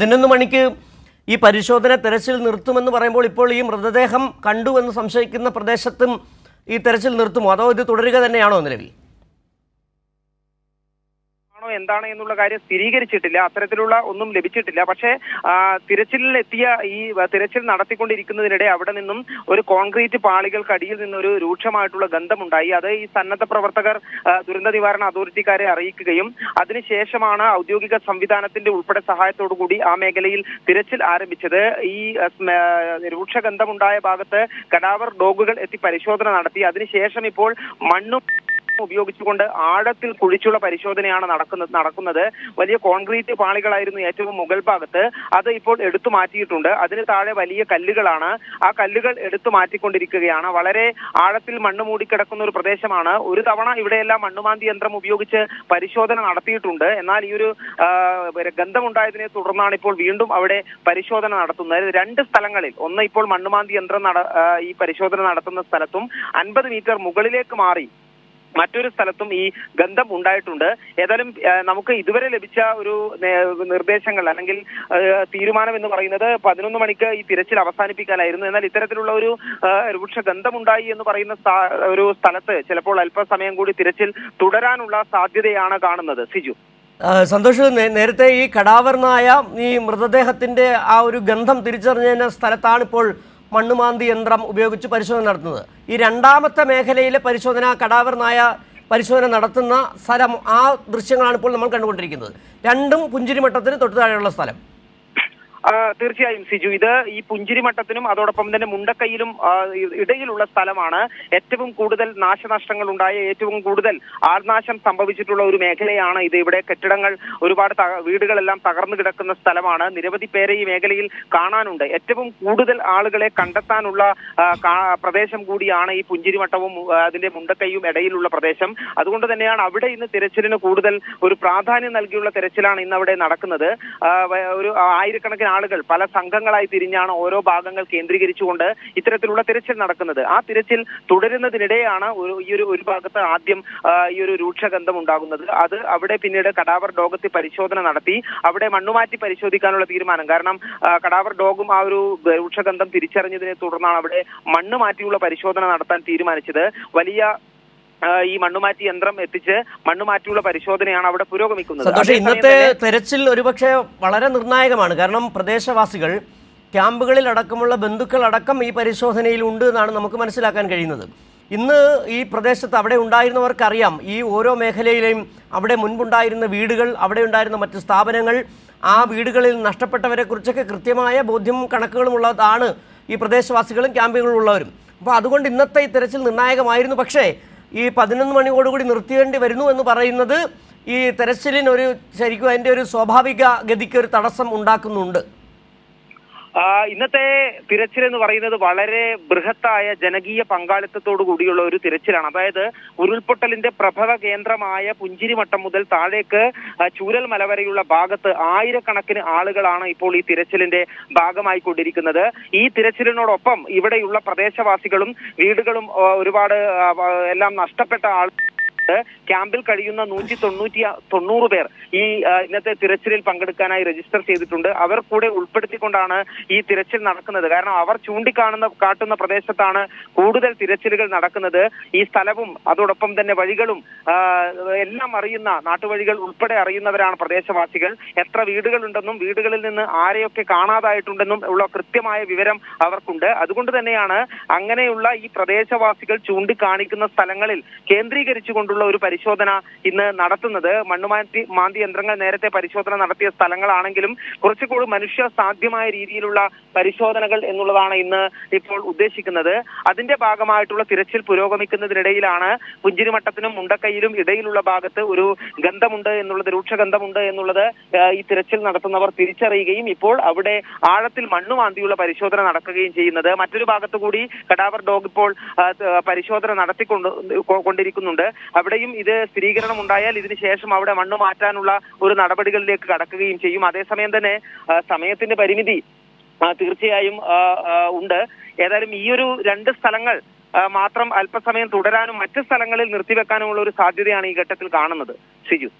11 മണിക്ക് ഈ പരിശോധന തെരച്ചിൽ നിർത്തുമെന്ന് പറയുമ്പോൾ ഇപ്പോൾ ഈ മൃതദേഹം കണ്ടുവെന്ന് സംശയിക്കുന്ന പ്രദേശത്തും ഈ തെരച്ചിൽ നിർത്തുമോ, അതോ ഇത് തുടരുക തന്നെയാണോ നിലവിൽ? എന്താണ് എന്നുള്ള കാര്യം സ്ഥിരീകരിച്ചിട്ടില്ല, അത്തരത്തിലുള്ള ഒന്നും ലഭിച്ചിട്ടില്ല. പക്ഷേ തിരച്ചിലിലെത്തിയ ഈ തിരച്ചിൽ നടത്തിക്കൊണ്ടിരിക്കുന്നതിനിടെ അവിടെ നിന്നും ഒരു കോൺക്രീറ്റ് പാളികൾക്കടിയിൽ നിന്നൊരു രൂക്ഷമായിട്ടുള്ള ഗന്ധമുണ്ടായി. അത് ഈ സന്നദ്ധ പ്രവർത്തകർ ദുരന്ത നിവാരണ അതോറിറ്റിക്കാരെ അറിയിക്കുകയും അതിനുശേഷമാണ് ഔദ്യോഗിക സംവിധാനത്തിന്റെ ഉൾപ്പെടെ സഹായത്തോടുകൂടി ആ മേഖലയിൽ തിരച്ചിൽ ആരംഭിച്ചത്. ഈ രൂക്ഷഗന്ധമുണ്ടായ ഭാഗത്ത് കടാവർ ഡോഗുകൾ എത്തി പരിശോധന നടത്തി. അതിനുശേഷം ഇപ്പോൾ മണ്ണും ഉപയോഗിച്ചുകൊണ്ട് ആഴത്തിൽ കുഴിച്ചുള്ള പരിശോധനയാണ് നടക്കുന്നത്. വലിയ കോൺക്രീറ്റ് പാളികളായിരുന്നു ഏറ്റവും മുകൾ ഭാഗത്ത്, അത് ഇപ്പോൾ എടുത്തു മാറ്റിയിട്ടുണ്ട്. അതിന് താഴെ വലിയ കല്ലുകളാണ്, ആ കല്ലുകൾ എടുത്തു മാറ്റിക്കൊണ്ടിരിക്കുകയാണ്. വളരെ ആഴത്തിൽ മണ്ണ് മൂടിക്കിടക്കുന്ന ഒരു പ്രദേശമാണ്. ഒരു തവണ ഇവിടെയെല്ലാം മണ്ണുമാന്തി യന്ത്രം ഉപയോഗിച്ച് പരിശോധന നടത്തിയിട്ടുണ്ട്. എന്നാൽ ഈ ഒരു ഗന്ധമുണ്ടായതിനെ തുടർന്നാണ് ഇപ്പോൾ വീണ്ടും അവിടെ പരിശോധന നടത്തുന്നത്. 2 സ്ഥലങ്ങളിൽ, ഒന്ന് ഇപ്പോൾ മണ്ണുമാന്തി യന്ത്രം ഈ പരിശോധന നടത്തുന്ന സ്ഥലത്തും 50 മീറ്റർ മുകളിലേക്ക് മാറി മറ്റൊരു സ്ഥലത്തും ഈ ഗന്ധം ഉണ്ടായിട്ടുണ്ട്. ഏതായാലും നമുക്ക് ഇതുവരെ ലഭിച്ച ഒരു നിർദ്ദേശങ്ങൾ അല്ലെങ്കിൽ തീരുമാനം എന്ന് പറയുന്നത് 11 മണിക്ക് ഈ തിരച്ചിൽ അവസാനിപ്പിക്കാനായിരുന്നു. എന്നാൽ ഇത്തരത്തിലുള്ള ഒരു രൂക്ഷ ഗന്ധമുണ്ടായി എന്ന് പറയുന്ന ഒരു സ്ഥലത്ത് ചിലപ്പോൾ അല്പസമയം കൂടി തിരച്ചിൽ തുടരാനുള്ള സാധ്യതയാണ് കാണുന്നത്. സിജു, സന്തോഷ്, നേരത്തെ ഈ കടാവർ നായ ഈ മൃതദേഹത്തിന്റെ ആ ഒരു ഗന്ധം തിരിച്ചറിഞ്ഞ സ്ഥലത്താണ് ഇപ്പോൾ മണ്ണുമാന്തി യന്ത്രം ഉപയോഗിച്ച് പരിശോധന നടത്തുന്നത്. ഈ രണ്ടാമത്തെ മേഖലയിലെ പരിശോധന, കടാവർ നായ പരിശോധന നടത്തുന്ന സ്ഥലം, ആ ദൃശ്യങ്ങളാണ് ഇപ്പോൾ നമ്മൾ കണ്ടുകൊണ്ടിരിക്കുന്നത്. രണ്ടും പുഞ്ചിരിമട്ടത്തിന് തൊട്ടു താഴെയുള്ള സ്ഥലം. തീർച്ചയായും സിജു, ഇത് ഈ പുഞ്ചിരിമട്ടത്തിനും അതോടൊപ്പം തന്നെ മുണ്ടക്കൈയിലും ഇടയിലുള്ള സ്ഥലമാണ്. ഏറ്റവും കൂടുതൽ നാശനഷ്ടങ്ങൾ ഉണ്ടായ, ഏറ്റവും കൂടുതൽ ആൾനാശം സംഭവിച്ചിട്ടുള്ള ഒരു മേഖലയാണ് ഇത്. ഇവിടെ കെട്ടിടങ്ങൾ, ഒരുപാട് വീടുകളെല്ലാം തകർന്നു കിടക്കുന്ന സ്ഥലമാണ്. നിരവധി പേരെ ഈ മേഖലയിൽ കാണാനുണ്ട്. ഏറ്റവും കൂടുതൽ ആളുകളെ കണ്ടെത്താനുള്ള പ്രദേശം കൂടിയാണ് ഈ പുഞ്ചിരിമട്ടവും അതിന്റെ മുണ്ടക്കൈയും ഇടയിലുള്ള പ്രദേശം. അതുകൊണ്ട് തന്നെയാണ് അവിടെ ഇന്ന് തിരച്ചിലിന് കൂടുതൽ ഒരു പ്രാധാന്യം നൽകിയുള്ള തിരച്ചിലാണ് ഇന്ന് അവിടെ നടക്കുന്നത്. ഒരു ആയിരക്കണക്കിന് ആളുകൾ പല സംഘങ്ങളായി തിരിഞ്ഞാണ് ഓരോ ഭാഗങ്ങൾ കേന്ദ്രീകരിച്ചുകൊണ്ട് ഇത്തരത്തിലുള്ള തിരച്ചിൽ നടക്കുന്നത്. ആ തിരച്ചിൽ തുടരുന്നതിനിടെയാണ് ഒരു ഭാഗത്ത് ആദ്യം ഈ ഒരു രൂക്ഷഗന്ധം ഉണ്ടാകുന്നത്. അത് അവിടെ പിന്നീട് കടാവർ ഡോഗത്തി പരിശോധന നടത്തി അവിടെ മണ്ണുമാറ്റി പരിശോധിക്കാനുള്ള തീരുമാനം. കാരണം കടാവർ ഡോഗും ആ ഒരു രൂക്ഷഗന്ധം തിരിച്ചറിഞ്ഞതിനെ തുടർന്നാണ് അവിടെ മണ്ണ് മാറ്റിയുള്ള പരിശോധന നടത്താൻ തീരുമാനിച്ചത്. വലിയ ഈ മണ്ണുമാറ്റി യന്ത്രം എത്തിച്ച് മണ്ണുമാറ്റിയുള്ള പരിശോധനയാണ് അവിടെ പുരോഗമിക്കുന്നത്. പക്ഷേ ഇന്നത്തെ തെരച്ചിൽ ഒരുപക്ഷെ വളരെ നിർണായകമാണ്. കാരണം പ്രദേശവാസികൾ, ക്യാമ്പുകളിൽ അടക്കമുള്ള ബന്ധുക്കൾ അടക്കം ഈ പരിശോധനയിൽ ഉണ്ട് എന്നാണ് നമുക്ക് മനസ്സിലാക്കാൻ കഴിയുന്നത്. ഇന്ന് ഈ പ്രദേശത്ത് അവിടെ ഉണ്ടായിരുന്നവർക്കറിയാം ഈ ഓരോ മേഖലയിലെയും അവിടെ മുൻപുണ്ടായിരുന്ന വീടുകൾ, അവിടെ ഉണ്ടായിരുന്ന മറ്റ് സ്ഥാപനങ്ങൾ, ആ വീടുകളിൽ നഷ്ടപ്പെട്ടവരെ കുറിച്ചൊക്കെ കൃത്യമായ ബോധ്യവും കണക്കുകളും ഉള്ളതാണ് ഈ പ്രദേശവാസികളും ക്യാമ്പുകളിലുള്ളവരും. അപ്പോൾ അതുകൊണ്ട് ഇന്നത്തെ ഈ തെരച്ചിൽ നിർണായകമായിരുന്നു. പക്ഷേ ഈ 11 മണിയോടുകൂടി നിർത്തേണ്ടി വരുന്നു എന്ന് പറയുന്നത് ഈ തെരച്ചിലിനൊരു ശരിക്കും അതിൻ്റെ ഒരു സ്വാഭാവിക ഗതിക്ക് ഒരു തടസ്സം ഉണ്ടാക്കുന്നുണ്ട്. ഇന്നത്തെ തിരച്ചിൽ എന്ന് പറയുന്നത് വളരെ ബൃഹത്തായ ജനകീയ പങ്കാളിത്തത്തോടു കൂടിയുള്ള ഒരു തിരച്ചിലാണ്. അതായത് ഉരുൾപൊട്ടലിന്റെ പ്രഭവ കേന്ദ്രമായ പുഞ്ചിരിമട്ടം മുതൽ താഴേക്ക് ചൂരൽ മല വരെയുള്ള ഭാഗത്ത് ആയിരക്കണക്കിന് ആളുകളാണ് ഇപ്പോൾ ഈ തിരച്ചിലിന്റെ ഭാഗമായി കൊണ്ടിരിക്കുന്നത്. ഈ തിരച്ചിലിനോടൊപ്പം ഇവിടെയുള്ള പ്രദേശവാസികളും വീടുകളും ഒരുപാട് എല്ലാം നഷ്ടപ്പെട്ട ക്യാമ്പിൽ കഴിയുന്ന 190 പേർ ഈ ഇന്നത്തെ തിരച്ചിലിൽ പങ്കെടുക്കാനായി രജിസ്റ്റർ ചെയ്തിട്ടുണ്ട്. അവർ കൂടെ ഉൾപ്പെടുത്തിക്കൊണ്ടാണ് ഈ തിരച്ചിൽ നടക്കുന്നത്. കാരണം അവർ കാട്ടുന്ന പ്രദേശത്താണ് കൂടുതൽ തിരച്ചിലുകൾ നടക്കുന്നത്. ഈ സ്ഥലവും അതോടൊപ്പം തന്നെ വഴികളും എല്ലാം അറിയുന്ന, നാട്ടുവഴികൾ ഉൾപ്പെടെ അറിയുന്നവരാണ് പ്രദേശവാസികൾ. എത്ര വീടുകളുണ്ടെന്നും വീടുകളിൽ നിന്ന് ആരെയൊക്കെ കാണാതായിട്ടുണ്ടെന്നും ഉള്ള കൃത്യമായ വിവരം അവർക്കുണ്ട്. അതുകൊണ്ട് തന്നെയാണ് അങ്ങനെയുള്ള ഈ പ്രദേശവാസികൾ ചൂണ്ടിക്കാണിക്കുന്ന സ്ഥലങ്ങളിൽ കേന്ദ്രീകരിച്ചുകൊണ്ടുള്ള ഒരു പരിശോധന ഇന്ന് നടത്തുന്നത്. മണ്ണുമാന്തി യന്ത്രങ്ങൾ നേരത്തെ പരിശോധന നടത്തിയ സ്ഥലങ്ങളാണെങ്കിലും കുറച്ചുകൂടി മനുഷ്യ സാധ്യമായ രീതിയിലുള്ള പരിശോധനകൾ എന്നുള്ളതാണ് ഇന്ന് ഇപ്പോൾ ഉദ്ദേശിക്കുന്നത്. അതിന്റെ ഭാഗമായിട്ടുള്ള തിരച്ചിൽ പുരോഗമിക്കുന്നതിനിടയിലാണ് പുഞ്ചിരിമട്ടത്തിനും മുണ്ടക്കൈയിലും ഇടയിലുള്ള ഭാഗത്ത് ഒരു ഗന്ധമുണ്ട് എന്നുള്ളത്, രൂക്ഷഗന്ധമുണ്ട് എന്നുള്ളത് ഈ തിരച്ചിൽ നടത്തുന്നവർ തിരിച്ചറിയുകയും ഇപ്പോൾ അവിടെ ആഴത്തിൽ മണ്ണുമാന്തിയുള്ള പരിശോധന നടക്കുകയും ചെയ്യുന്നത്. മറ്റൊരു ഭാഗത്തു കൂടി കടാവർ ഡോഗ് ഇപ്പോൾ പരിശോധന നടത്തിക്കൊണ്ടിരിക്കുന്നുണ്ട്. അവിടെയും ഇത് സ്ഥിരീകരണം ഉണ്ടായാൽ ഇതിന് ശേഷം അവിടെ മണ്ണ് മാറ്റാനുള്ള ഒരു നടപടികളിലേക്ക് കടക്കുകയും ചെയ്യും. അതേസമയം തന്നെ സമയത്തിന്റെ പരിമിതി തീർച്ചയായും ഉണ്ട്. ഏതായാലും ഈ ഒരു 2 സ്ഥലങ്ങൾ മാത്രം അല്പസമയം തുടരാനും മറ്റ് സ്ഥലങ്ങളിൽ നിർത്തിവെക്കാനുമുള്ള ഒരു സാധ്യതയാണ് ഈ ഘട്ടത്തിൽ കാണുന്നത്. സിജു.